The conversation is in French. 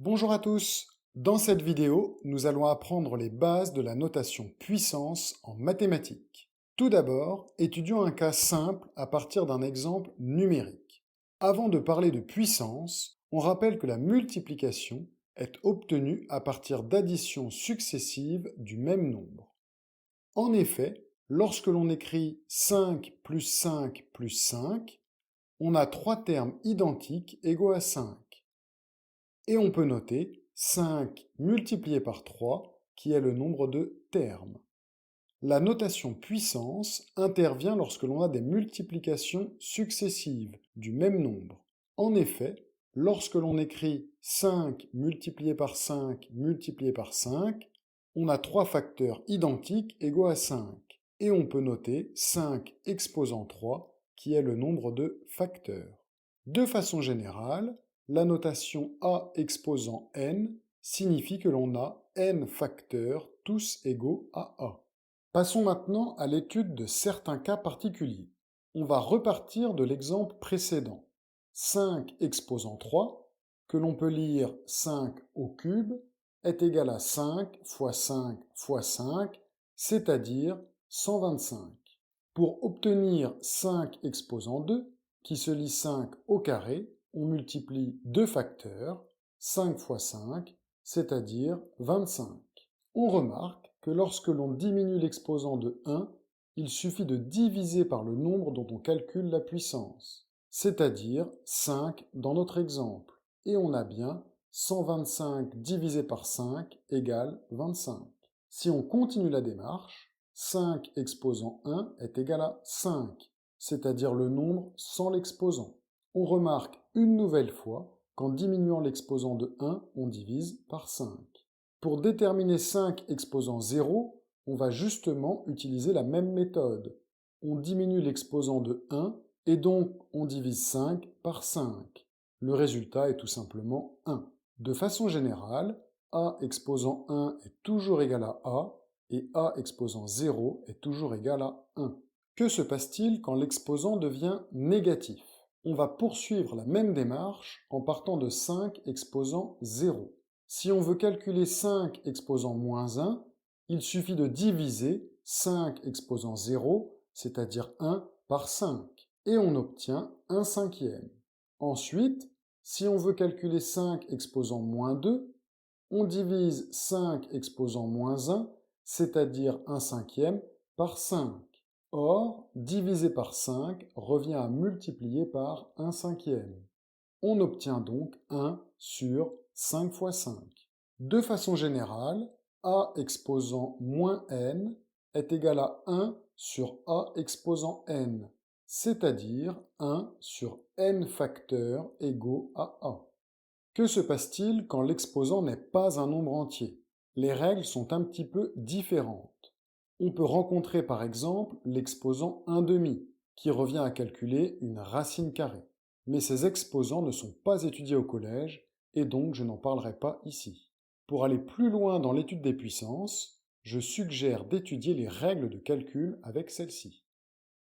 Bonjour à tous. Dans cette vidéo, nous allons apprendre les bases de la notation puissance en mathématiques. Tout d'abord, étudions un cas simple à partir d'un exemple numérique. Avant de parler de puissance, on rappelle que la multiplication est obtenue à partir d'additions successives du même nombre. En effet, lorsque l'on écrit 5 plus 5 plus 5, on a trois termes identiques égaux à 5. Et on peut noter 5 multiplié par 3, qui est le nombre de termes. La notation puissance intervient lorsque l'on a des multiplications successives du même nombre. En effet, lorsque l'on écrit 5 multiplié par 5 multiplié par 5, on a trois facteurs identiques égaux à 5. Et on peut noter 5 exposant 3, qui est le nombre de facteurs. De façon générale, la notation a exposant n signifie que l'on a n facteurs tous égaux à a. Passons maintenant à l'étude de certains cas particuliers. On va repartir de l'exemple précédent. 5 exposant 3, que l'on peut lire 5 au cube, est égal à 5 fois 5 fois 5, c'est-à-dire 125. Pour obtenir 5 exposant 2, qui se lit 5 au carré, on multiplie deux facteurs, 5 fois 5, c'est-à-dire 25. On remarque que lorsque l'on diminue l'exposant de 1, il suffit de diviser par le nombre dont on calcule la puissance, c'est-à-dire 5 dans notre exemple, et on a bien 125 divisé par 5 égale 25. Si on continue la démarche, 5 exposant 1 est égal à 5, c'est-à-dire le nombre sans l'exposant. On remarque une nouvelle fois qu'en diminuant l'exposant de 1, on divise par 5. Pour déterminer 5 exposant 0, on va justement utiliser la même méthode. On diminue l'exposant de 1 et donc on divise 5 par 5. Le résultat est tout simplement 1. De façon générale, a exposant 1 est toujours égal à a et a exposant 0 est toujours égal à 1. Que se passe-t-il quand l'exposant devient négatif? On va poursuivre la même démarche en partant de 5 exposant 0. Si on veut calculer 5 exposant moins 1, il suffit de diviser 5 exposant 0, c'est-à-dire 1, par 5, et on obtient 1 cinquième. Ensuite, si on veut calculer 5 exposant moins 2, on divise 5 exposant moins 1, c'est-à-dire 1 cinquième, par 5. Or, diviser par 5 revient à multiplier par 1 cinquième. On obtient donc 1 sur 5 fois 5. De façon générale, a exposant moins n est égal à 1 sur a exposant n, c'est-à-dire 1 sur n facteurs égaux à a. Que se passe-t-il quand l'exposant n'est pas un nombre entier? Les règles sont un petit peu différentes. On peut rencontrer par exemple l'exposant 1/2, qui revient à calculer une racine carrée. Mais ces exposants ne sont pas étudiés au collège, et donc je n'en parlerai pas ici. Pour aller plus loin dans l'étude des puissances, je suggère d'étudier les règles de calcul avec celles-ci.